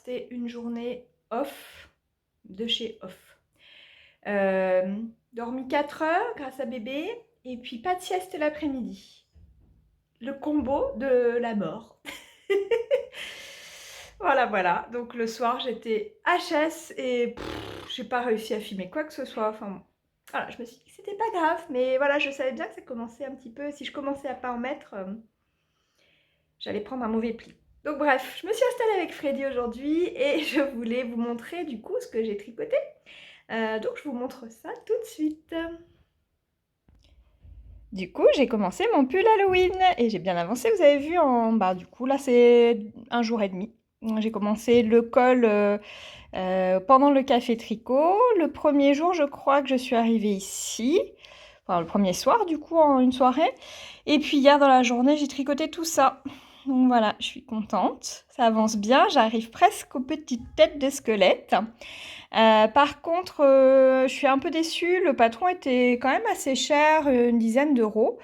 c'était une journée off de chez off. Dormi 4 heures grâce à bébé et puis pas de sieste l'après-midi. Le combo de la mort. Voilà, voilà. Donc le soir, j'étais HS et j'ai pas réussi à filmer quoi que ce soit. Enfin, bon. Voilà, je me suis dit que c'était pas grave, mais voilà, je savais bien que ça commençait un petit peu. Si je commençais à pas en mettre, j'allais prendre un mauvais pli. Donc bref, je me suis installée avec Freddy aujourd'hui et je voulais vous montrer du coup ce que j'ai tricoté. Donc je vous montre ça tout de suite. Du coup, j'ai commencé mon pull Halloween et j'ai bien avancé, vous avez vu, du coup, là, c'est un jour et demi. J'ai commencé le col pendant le café tricot. Le premier jour, je crois que je suis arrivée ici. Enfin, le premier soir, du coup, en une soirée. Et puis hier, dans la journée, j'ai tricoté tout ça. Donc voilà, je suis contente. Ça avance bien. J'arrive presque aux petites têtes de squelettes. Par contre, je suis un peu déçue. Le patron était quand même assez cher, une dizaine d'euros.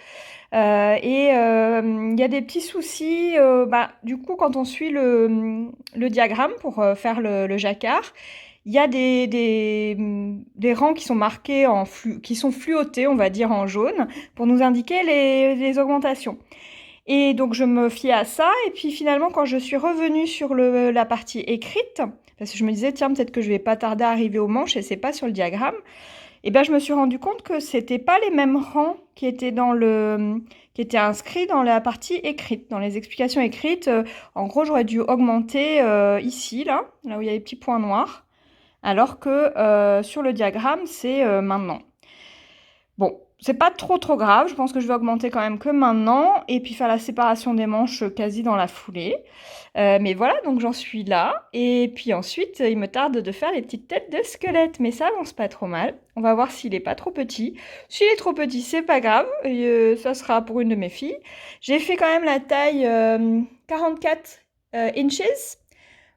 Il y a des petits soucis. Du coup, quand on suit le diagramme pour faire le jacquard, il y a des rangs qui sont marqués qui sont fluotés, on va dire en jaune, pour nous indiquer les augmentations. Et donc je me fiais à ça, et puis finalement quand je suis revenue sur la partie écrite, parce que je me disais tiens peut-être que je vais pas tarder à arriver aux manches et c'est pas sur le diagramme, et ben je me suis rendu compte que c'était pas les mêmes rangs qui étaient qui étaient inscrits dans la partie écrite, dans les explications écrites. En gros j'aurais dû augmenter ici là où il y a les petits points noirs, alors que sur le diagramme c'est maintenant. Bon, c'est pas trop grave, je pense que je vais augmenter quand même que maintenant, et puis faire la séparation des manches quasi dans la foulée. Mais voilà, donc j'en suis là, et puis ensuite, il me tarde de faire les petites têtes de squelette, mais ça avance pas trop mal. On va voir s'il est pas trop petit. S'il est trop petit, c'est pas grave, ça sera pour une de mes filles. J'ai fait quand même la taille 44 inches,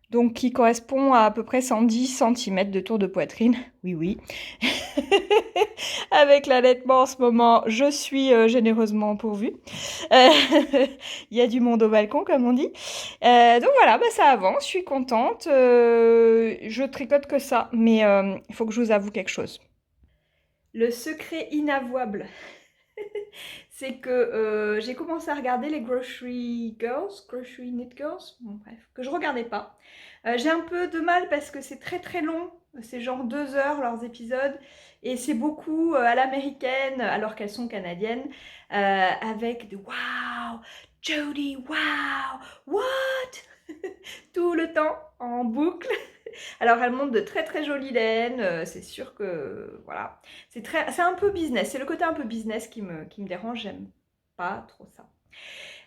donc qui correspond à peu près 110 cm de tour de poitrine. Oui, oui. Avec l'allaitement en ce moment, je suis généreusement pourvue. Euh, Il y a du monde au balcon, comme on dit. Donc voilà, ça avance, je suis contente. Je tricote que ça, mais il faut que je vous avoue quelque chose. Le secret inavouable, c'est que j'ai commencé à regarder les Grocery Knit Girls, bon, bref, que je regardais pas. J'ai un peu de mal parce que c'est très long, c'est genre 2 heures leurs épisodes, et c'est beaucoup à l'américaine alors qu'elles sont canadiennes, avec des wow, Jodie, wow, what tout le temps en boucle. Alors elles montrent de très jolies laines, c'est sûr que voilà, c'est un peu business, c'est le côté un peu business qui me dérange, j'aime pas trop ça.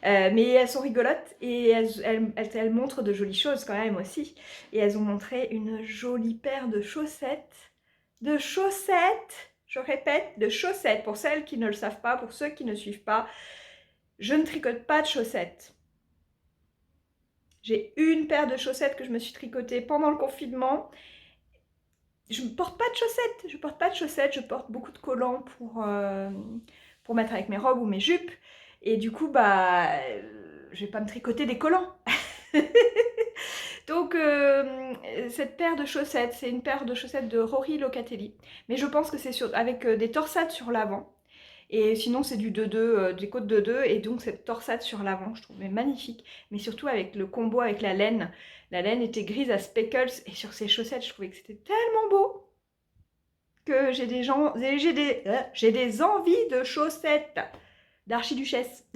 Mais elles sont rigolotes et elles montrent de jolies choses quand même aussi. Et elles ont montré une jolie paire de chaussettes. De chaussettes, je répète, de chaussettes. Pour celles qui ne le savent pas, pour ceux qui ne suivent pas, je ne tricote pas de chaussettes. J'ai une paire de chaussettes que je me suis tricotée pendant le confinement. Je ne porte pas de chaussettes, je porte beaucoup de collants pour mettre avec mes robes ou mes jupes. Et du coup, je vais pas me tricoter des collants. Donc, cette paire de chaussettes, c'est une paire de chaussettes de Rory Locatelli. Mais je pense que c'est avec des torsades sur l'avant. Et sinon, c'est du 2-2, des côtes 2-2. Et donc, cette torsade sur l'avant, je trouvais magnifique. Mais surtout avec le combo avec la laine. La laine était grise à speckles. Et sur ces chaussettes, je trouvais que c'était tellement beau que j'ai des envies de chaussettes d'archiduchesse.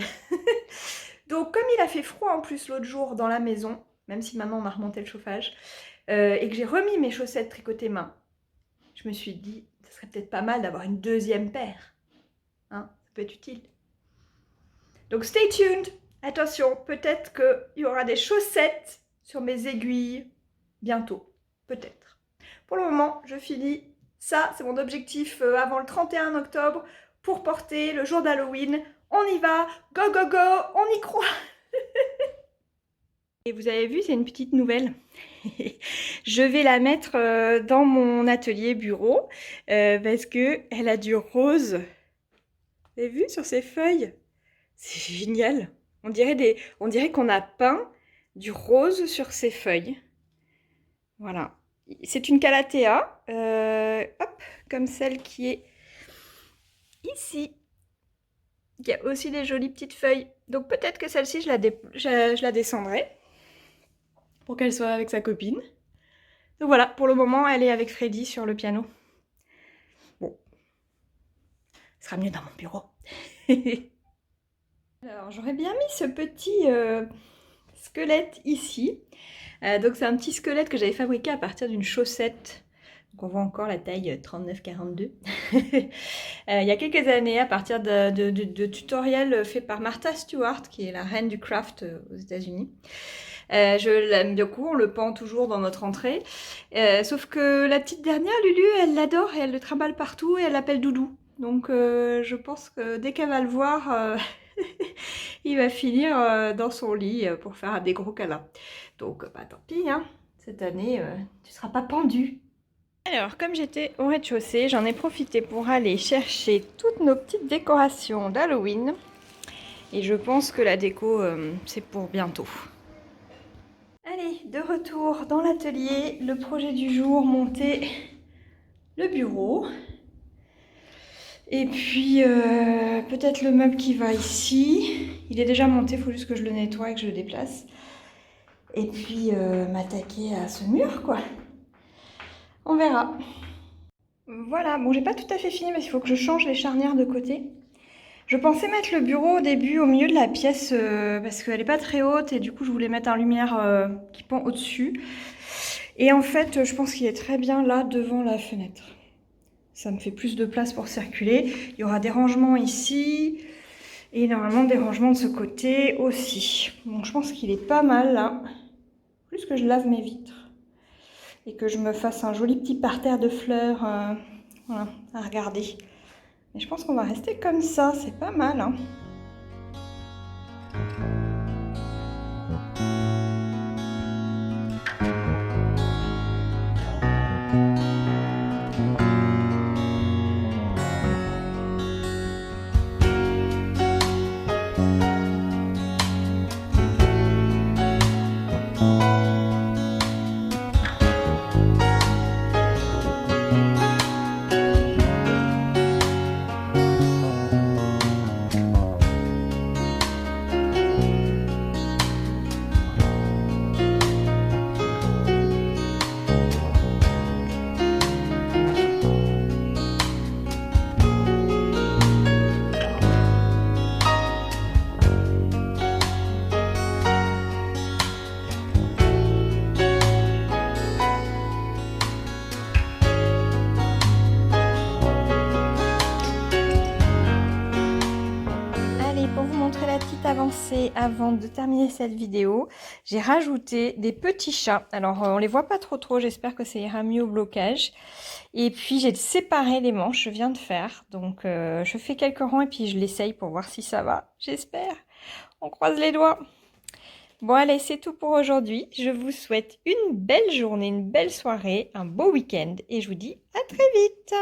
Donc, comme il a fait froid en plus l'autre jour dans la maison, même si maintenant on a remonté le chauffage, et que j'ai remis mes chaussettes tricotées main, je me suis dit, ça serait peut-être pas mal d'avoir une deuxième paire. Hein, ça peut être utile. Donc stay tuned. Attention, peut-être qu'il y aura des chaussettes sur mes aiguilles bientôt. Peut-être. Pour le moment, je finis. Ça, c'est mon objectif avant le 31 octobre pour porter le jour d'Halloween. On y va, go go go, on y croit. Et vous avez vu, c'est une petite nouvelle. Je vais la mettre dans mon atelier bureau parce que elle a du rose. Vous avez vu sur ses feuilles? C'est génial. On dirait qu'on a peint du rose sur ses feuilles. Voilà. C'est une calathea, hop, comme celle qui est ici. Il y a aussi des jolies petites feuilles. Donc peut-être que celle-ci, je la descendrai pour qu'elle soit avec sa copine. Donc voilà, pour le moment, elle est avec Freddy sur le piano. Bon, ce sera mieux dans mon bureau. Alors, j'aurais bien mis ce petit squelette ici. Donc c'est un petit squelette que j'avais fabriqué à partir d'une chaussette. Donc on voit encore la taille 39-42. Il y a quelques années, à partir de tutoriels faits par Martha Stewart, qui est la reine du craft aux États-Unis. Je l'aime beaucoup, on le pend toujours dans notre entrée. Sauf que la petite dernière, Lulu, elle l'adore et elle le trimballe partout et elle l'appelle Doudou. Donc je pense que dès qu'elle va le voir, il va finir dans son lit pour faire des gros câlins. Donc bah tant pis, hein. Cette année, tu seras pas pendu. Alors, comme j'étais au rez-de-chaussée, j'en ai profité pour aller chercher toutes nos petites décorations d'Halloween. Et je pense que la déco, c'est pour bientôt. Allez, de retour dans l'atelier. Le projet du jour, monter le bureau. Et puis, peut-être le meuble qui va ici. Il est déjà monté, il faut juste que je le nettoie et que je le déplace. Et puis, m'attaquer à ce mur, quoi. On verra. Voilà, bon, j'ai pas tout à fait fini parce qu'il faut que je change les charnières de côté. Je pensais mettre le bureau au début au milieu de la pièce parce qu'elle n'est pas très haute et du coup je voulais mettre un lumière qui pend au-dessus. Et en fait, je pense qu'il est très bien là devant la fenêtre. Ça me fait plus de place pour circuler. Il y aura des rangements ici et normalement des rangements de ce côté aussi. Donc je pense qu'il est pas mal là. Plus que je lave mes vitres et que je me fasse un joli petit parterre de fleurs voilà, à regarder. Mais je pense qu'on va rester comme ça, c'est pas mal, hein. Avancée avant de terminer cette vidéo, j'ai rajouté des petits chats. Alors on les voit pas trop, j'espère que ça ira mieux au blocage. Et puis j'ai séparé les manches, je viens de faire. Donc je fais quelques rangs et puis je l'essaye pour voir si ça va. J'espère. On croise les doigts. Bon allez, c'est tout pour aujourd'hui. Je vous souhaite une belle journée, une belle soirée, un beau week-end et je vous dis à très vite.